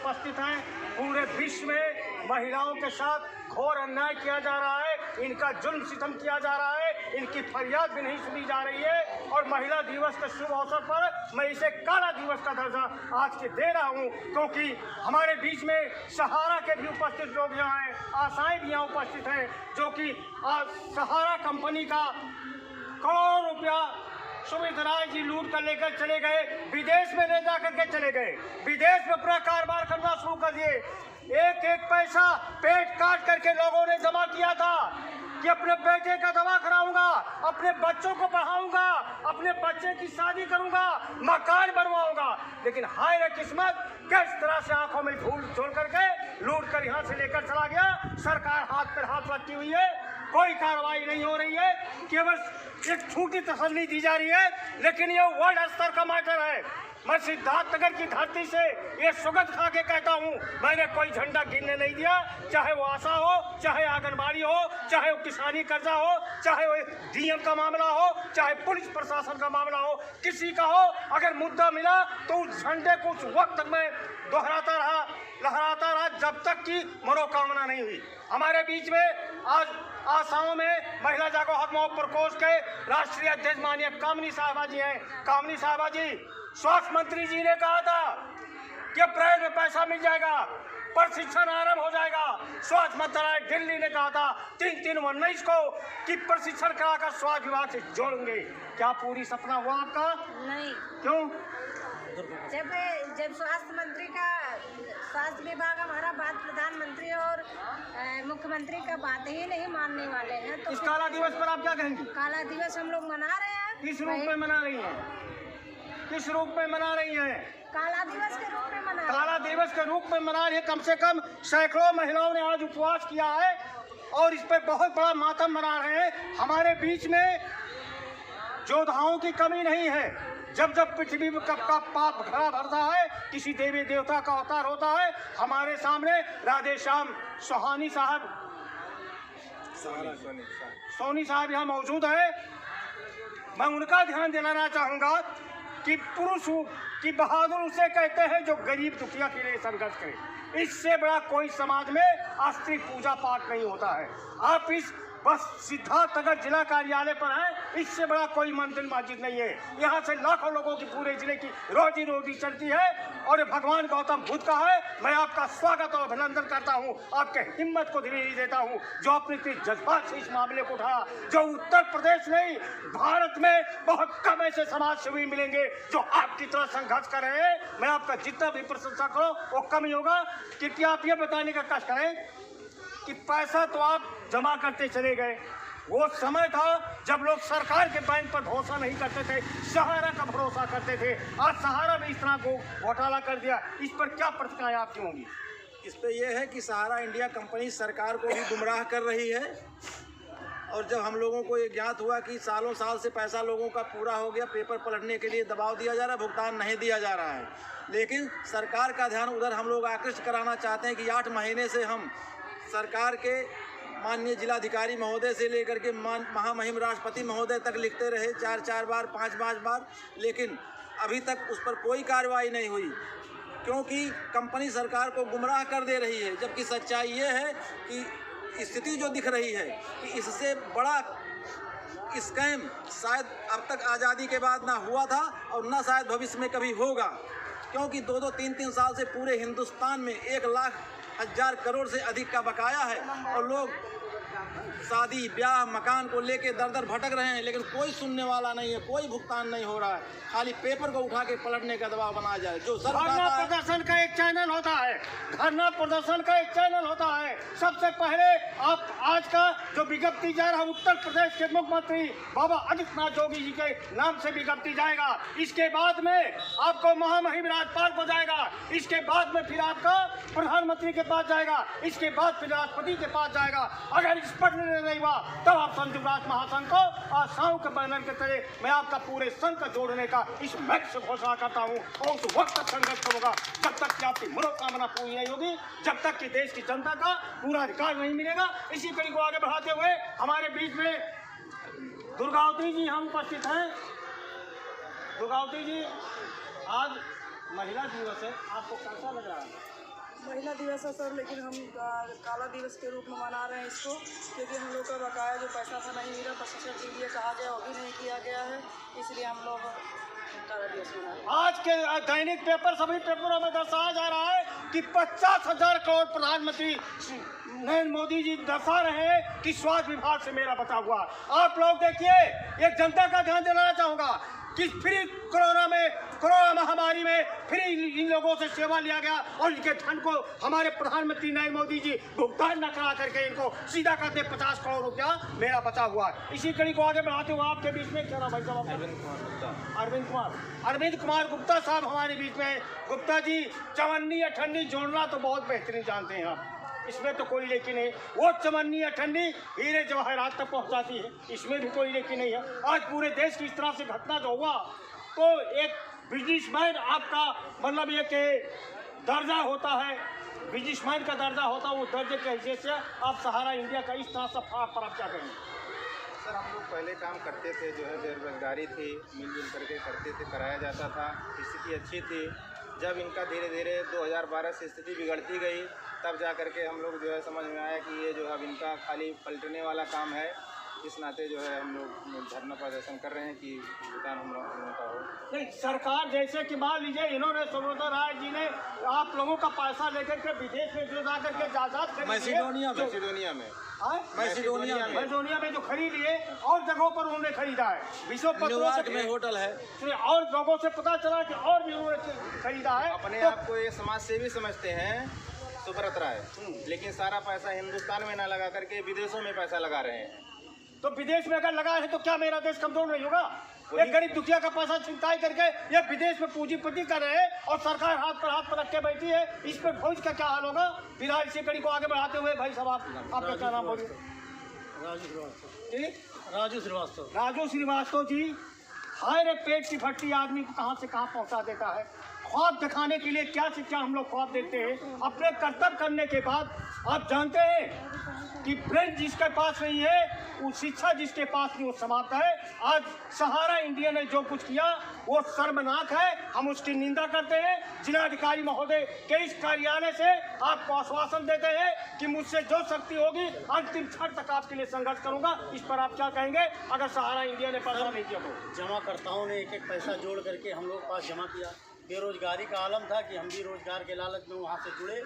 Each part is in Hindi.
उपस्थित हैं। पूरे विश्व में महिलाओं के साथ घोर अन्याय किया जा रहा है, इनका जुल्म सितम किया जा रहा है, इनकी फरियाद भी नहीं सुनी जा रही है। और महिला दिवस के शुभ अवसर पर मैं इसे काला दिवस का दर्जा आज के दे रहा हूँ, क्योंकि हमारे बीच में सहारा के भी उपस्थित लोग यहाँ हैं, आशाएं भी यहाँ उपस्थित हैं, जो कि आज सहारा कंपनी का करोड़ों रुपया सुमित राय जी लूट कर लेकर चले गए, विदेश में ले जा करके चले गए, विदेश में अपना कारोबार करना शुरू कर दिए। एक एक पैसा पेट काट करके लोगों ने जमा किया था कि अपने बेटे का दवा कराऊंगा, अपने बच्चों को पढ़ाऊंगा, अपने बच्चे की शादी करूंगा, मकान बनवाऊंगा। लेकिन हाय रे किस्मत, किस तरह से आंखों में धूल छोड़ करके लूट कर यहाँ से लेकर चला गया। सरकार हाथ पर हाथ रखी हुई है, कोई कार्रवाई नहीं हो रही है, केवल एक छोटी तसल्ली दी जा रही है। लेकिन ये वर्ल्ड स्तर का मैटर है। मैं सिद्धार्थनगर की धरती से ये सुगंध खा के कहता हूँ, मैंने कोई झंडा गिरने नहीं दिया, चाहे वो आशा हो, चाहे आंगनबाड़ी हो, चाहे वो किसानी कर्जा हो, चाहे वो डीएम का मामला हो, चाहे पुलिस प्रशासन का मामला हो, किसी का हो। अगर मुद्दा मिला तो उस झंडे को उस वक्त तक मैं दोहराता रहा, लहराता रहा, जब तक की मनोकामना नहीं हुई। हमारे बीच में आज आसाओं में महिला जागो हक महोत्सव प्रकोष्ठ के राष्ट्रीय अध्यक्ष माननीय कामिनी साहबा जी हैं। कामिनी साहबा जी, स्वास्थ्य मंत्री जी ने कहा था कि अप्रैल में पैसा मिल जाएगा, प्रशिक्षण आरंभ हो जाएगा। स्वास्थ्य मंत्रालय दिल्ली ने कहा था 3/3/19 को कि प्रशिक्षण कराकर स्वास्थ्य विभाग से जोड़ेंगे। क्या पूरी सपना हुआ आपका? नहीं। क्यों? जब स्वास्थ्य विभाग हमारा बात प्रधानमंत्री और मुख्यमंत्री का बात ही नहीं मानने वाले हैं, तो इस काला दिवस पर आप क्या कहेंगी? काला दिवस हम लोग मना रहे हैं। किस रूप में मना रही हैं? किस रूप में मना रही हैं? काला दिवस के रूप में मना रहे हैं। काला दिवस के रूप में मना रही है। कम से कम सैकड़ों महिलाओं ने आज उपवास किया है और इस पर बहुत बड़ा मातम मना रहे हैं। हमारे बीच में योद्धाओं की कमी नहीं है। जब जब पृथ्वी में का पाप घड़ा भरता है, किसी देवी देवता का अवतार होता है। हमारे सामने राधे श्याम सोहानी साहब, सोनी साहब यहाँ मौजूद है। मैं उनका ध्यान दिलाना चाहूँगा कि पुरुष की बहादुर उसे कहते हैं जो गरीब दुखिया के लिए संघर्ष करे। इससे बड़ा कोई समाज में अस्त्री पूजा पाठ नहीं होता है। आप इस बस सिद्धार्थनगर जिला कार्यालय पर है, इससे बड़ा कोई मंदिर मस्जिद नहीं है। यहाँ से लाखों लोगों की पूरे जिले की रोजी रोटी चलती है और ये भगवान गौतम बुद्ध का है। मैं आपका स्वागत और अभिनंदन करता हूँ, आपके हिम्मत को दिल्ली देता हूँ जो अपने जज्बात से इस मामले को उठाया। जो उत्तर प्रदेश नहीं, भारत में बहुत कम ऐसे समाज सेवी मिलेंगे जो आपकी तरह संघर्ष कर रहे हैं। मैं आपका जितना भी प्रशंसा करो वो कम ही होगा, क्योंकि आप ये बताने का कष्ट करें कि पैसा तो आप जमा करते चले गए। वो समय था जब लोग सरकार के बैंक पर भरोसा नहीं करते थे, सहारा का भरोसा करते थे। आज सहारा भी इस तरह को घोटाला कर दिया। इस पर क्या प्रतिक्रिया आपकी होंगी? इस पे यह है कि सहारा इंडिया कंपनी सरकार को भी गुमराह कर रही है। और जब हम लोगों को ये ज्ञात हुआ कि सालों साल से पैसा लोगों का पूरा हो गया, पेपर पलटने के लिए दबाव दिया जा रहा है, भुगतान नहीं दिया जा रहा है, लेकिन सरकार का ध्यान उधर हम लोग आकृष्ट कराना चाहते हैं कि 8 महीने से हम सरकार के माननीय जिलाधिकारी महोदय से लेकर के महामहिम राष्ट्रपति महोदय तक लिखते रहे 4-4 बार, 5-5 बार, लेकिन अभी तक उस पर कोई कार्रवाई नहीं हुई, क्योंकि कंपनी सरकार को गुमराह कर दे रही है। जबकि सच्चाई ये है कि स्थिति जो दिख रही है कि इससे बड़ा स्कैम शायद अब तक आज़ादी के बाद ना हुआ था और ना शायद भविष्य में कभी होगा, क्योंकि 2-2, 3-3 साल से पूरे हिंदुस्तान में 1,00,000 करोड़ से अधिक का बकाया है और लोग शादी ब्याह मकान को लेके दर दर भटक रहे हैं, लेकिन कोई सुनने वाला नहीं है, कोई भुगतान नहीं हो रहा है। खाली पेपर को उठा के पलटने का दबाव बनाया जाए। जो धरना प्रदर्शन का एक चैनल होता है, धरना प्रदर्शन का एक चैनल होता है। सबसे पहले आप आज का जो विज्ञप्ति जा रहा है उत्तर प्रदेश के मुख्यमंत्री बाबा आदित्यनाथ योगी जी के नाम से विज्ञप्ति जाएगा। इसके बाद में आपको महामहिम राज्यपाल को जाएगा, इसके बाद में फिर आपका प्रधानमंत्री के पास जाएगा, इसके बाद फिर राष्ट्रपति के पास जाएगा। अगर इस पर नहीं हुआ तब आप संत युवराज महासंघ को आशाओं के बैनर के तले मैं आपका पूरे संघ को जोड़ने का इस मैच से घोषणा करता हूं। और उस वक्त तक संघर्ष होगा जब तक कि आपकी मनोकामना पूरी नहीं होगी, जब तक कि देश की जनता का पूरा अधिकार नहीं मिलेगा। इसी कड़ी को आगे बढ़ाते हुए हमारे बीच में दुर्गावती जी हम उपस्थित हैं। दुर्गावती जी, आज महिला दिवस है, आपको कैसा लग रहा है? महिला दिवस है सर, लेकिन हम काला दिवस के रूप में मना रहे हैं इसको, क्योंकि हम लोग का बकाया जो पैसा था नहीं मिला, प्रशिक्षण के लिए कहा गया वो भी नहीं किया गया है, इसलिए हम लोग काला दिवस मना रहे हैं। आज के दैनिक पेपर सभी पेपरों में दर्शाया जा रहा है कि 50,000 करोड़ प्रधानमंत्री नरेंद्र मोदी जी दर्शा रहे हैं कि स्वास्थ्य विभाग से मेरा बचा हुआ। आप लोग देखिए, एक जनता का ध्यान दिलाना चाहूँगा कि फ्री कोरोना महामारी में फ्री इन लोगों से सेवा लिया गया और इनके धन को हमारे प्रधानमंत्री नरेंद्र मोदी जी भुगतान न करा करके इनको सीधा करते 50 करोड़ रुपया मेरा बचा हुआ है। इसी कड़ी को आगे बढ़ाते हुए आपके बीच में क्या नाम भाई साहब? अरविंद कुमार गुप्ता साहब हमारे बीच में। गुप्ता जी, चवन्नी अठन्नी जोड़ना तो बहुत बेहतरीन जानते हैं आप, इसमें तो कोई लेकिन नहीं। वो चवन्नी अठन्नी हीरे जवाहरात तक पहुंचाती है, इसमें भी कोई लेकिन नहीं है। आज पूरे देश की इस तरह से घटना जो हुआ, तो एक बिजनेसमैन आपका मतलब ये कि दर्जा होता है, बिजनेसमैन का दर्जा होता है, वो दर्जे के हैसियत से आप सहारा इंडिया का इस तरह से फाड़ पर आप क्या करेंगे? सर, हम लोग पहले काम करते थे, जो है बेरोजगारी थी, मिलजुल करके करते थे, कराया जाता था, स्थिति अच्छी थी। जब इनका धीरे धीरे 2012 से स्थिति बिगड़ती गई, तब जा करके हम लोग जो है समझ में आया कि ये जो अब इनका खाली पलटने वाला काम है। इस नाते जो है हम लोग धरना प्रदर्शन कर रहे हैं कि भुगतान हम लोगों का हो। नहीं, सरकार जैसे कि मान लीजिए इन्होंने सुब्रता राय जी ने आप लोगों का पैसा लेकर के विदेश में जो जा करके जायदाद मैसिडोनिया में जो खरीद लिए और जगहों पर उन्होंने खरीदा है, विश्व न्यूयॉर्क में होटल है, और लोगों से पता चला कि और भी उन्होंने खरीदा है। अपने आप को ये समाज सेवी समझते हैं सुब्रत राय, लेकिन सारा पैसा हिंदुस्तान में ना लगा करके विदेशों में पैसा लगा रहे हैं। तो विदेश में अगर लगा है तो क्या मेरा देश कमजोर नहीं होगा? एक गरीब दुखिया का पैसा छिनताई करके ये विदेश में पूंजीपति कर रहे हैं और सरकार हाथ पर रख के बैठी है। इस पर फौज का क्या हाल होगा? फिलहाल इसी कड़ी को आगे बढ़ाते हुए भाई साहब आपका क्या नाम बोलिए? राजू श्रीवास्तव जी, हाय रे पेट की फट्टी आदमी को कहाँ से कहाँ पहुँचा देता है। ख्वाब दिखाने के लिए क्या से क्या हम लोग ख्वाब देखते हैं, अपने कर्तव्य करने के बाद आप जानते हैं कि ब्रेन जिसके पास नहीं है, वो शिक्षा जिसके पास नहीं, वो समाप्त है। आज सहारा इंडिया ने जो कुछ किया वो शर्मनाक है, हम उसकी निंदा करते हैं। जिलाधिकारी महोदय के इस कार्यालय से आपको आश्वासन देते हैं कि मुझसे जो शक्ति होगी अंतिम क्षण तक आपके लिए संघर्ष करूंगा। इस पर आप क्या कहेंगे अगर सहारा इंडिया ने पैसा नहीं किया तो? जमाकर्ताओं ने एक एक पैसा जोड़ करके हम लोग पास जमा किया। बेरोजगारी का आलम था कि हम भी रोजगार के लालच में वहाँ से जुड़े,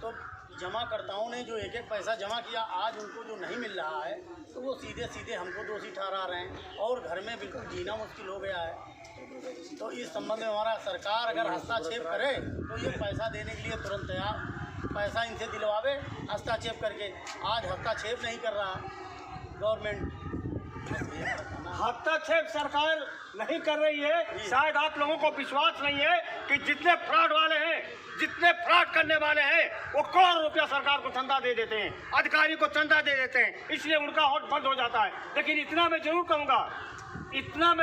तो जमाकर्ताओं ने जो एक एक पैसा जमा किया, आज उनको जो नहीं मिल रहा है तो वो सीधे सीधे हमको दोषी ठहरा रहे हैं और घर में बिल्कुल जीना मुश्किल हो गया है। तो इस संबंध में हमारा सरकार अगर हस्तक्षेप करे तो ये पैसा देने के लिए तुरंत तैयार, पैसा इनसे दिलवावे हस्तक्षेप करके। आज हस्तक्षेप नहीं कर रहा गवर्नमेंट, हस्तक्षेप सरकार नहीं कर रही है। शायद आप लोगों को विश्वास नहीं है कि जितने फ्रॉड वाले हैं, जितने फ्रॉड करने वाले हैं, वो करोड़ रुपया सरकार को चंदा दे देते हैं, अधिकारी को चंदा दे देते हैं, इसलिए उनका होठ बंद हो जाता है। लेकिन इतना मैं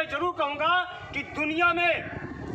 जरूर कहूँगा कि दुनिया में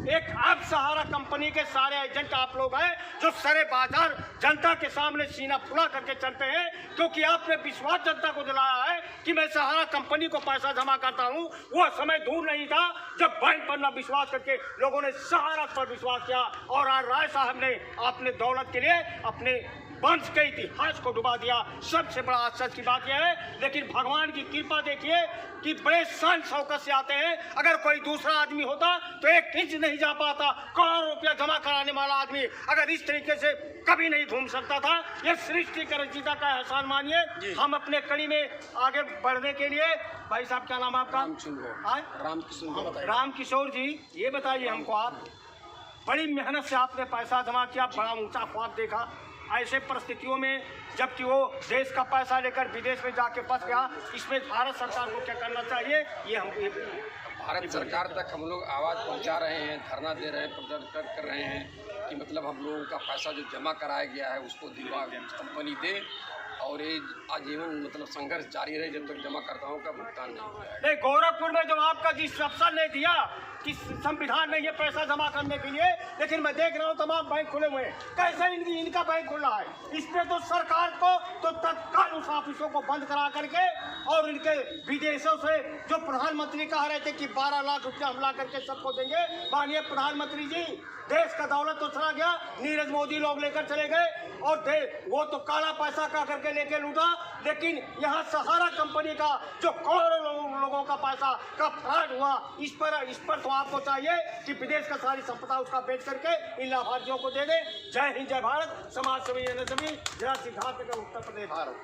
एक अब सहारा कंपनी के सारे एजेंट आप लोग हैं जो सरे बाजार जनता के सामने सीना फुला करके चलते हैं, क्योंकि आपने विश्वास जनता को दिलाया है कि मैं सहारा कंपनी को पैसा जमा करता हूं। वो समय दूर नहीं था जब बैंक पर न विश्वास करके लोगों ने सहारा पर विश्वास किया और आज राय साहब ने अपने दौलत के लिए अपने वंश के इतिहास को डुबा दिया। सबसे बड़ा आश्चर्य की बात यह है, लेकिन भगवान की कृपा देखिए कि बड़े शान शौकत से आते हैं। अगर कोई दूसरा आदमी होता तो 1 इंच नहीं जा पाता। करोड़ों रुपया जमा कराने वाला आदमी अगर इस तरीके से कभी नहीं घूम सकता था। ये सृष्टि का रचयिता का एहसान मानिए। हम अपने कड़ी में आगे बढ़ने के लिए, भाई साहब क्या नाम है आपका? राम किशोर जी, ये बताइए हमको, आप बड़ी मेहनत से आपने पैसा जमा किया, बड़ा ऊंचा ख्वाब देखा, ऐसे परिस्थितियों में जबकि वो देश का पैसा लेकर विदेश में जाके फंस गया, इसमें भारत सरकार को क्या करना चाहिए? ये हम भारत सरकार तक हम लोग आवाज़ पहुंचा रहे हैं, धरना दे रहे हैं, प्रदर्शन कर रहे हैं कि मतलब हम लोगों का पैसा जो जमा कराया गया है उसको दिलवा कंपनी दे और ये आजीवन मतलब संघर्ष जारी रहे जब तक जमाकर्ताओं का भुगतान नहीं हो जाए। नहीं, गोरखपुर में जो आपका जिस अफसर ने दिया कि संविधान में ये पैसा जमा करने के लिए, लेकिन मैं देख रहा हूँ तमाम बैंक खुले हुए हैं। कैसे इनका बैंक खुल रहा है? इसमें तो सरकार को तो तत्काल उस ऑफिसों को बंद करा करके और इनके विदेशों से जो प्रधानमंत्री कह रहे थे कि 12 लाख रुपया हम ला करके सबको देंगे, माननीय प्रधानमंत्री जी, देश का दौलत तो चला गया, नीरज मोदी लोग लेकर चले गए और वो तो काला पैसा का करके लेके लूटा, लेकिन यहाँ सहारा कंपनी का जो करोड़ों लोगों का पैसा का फ्रॉड हुआ, इस पर तो आपको चाहिए कि विदेश का सारी संपदा उसका बेच करके इन लाभार्थियों को दे दे। जय हिंद, जय भारत। समाज सेवी जिला सिद्धार्थ का उत्तर प्रदेश, भारत।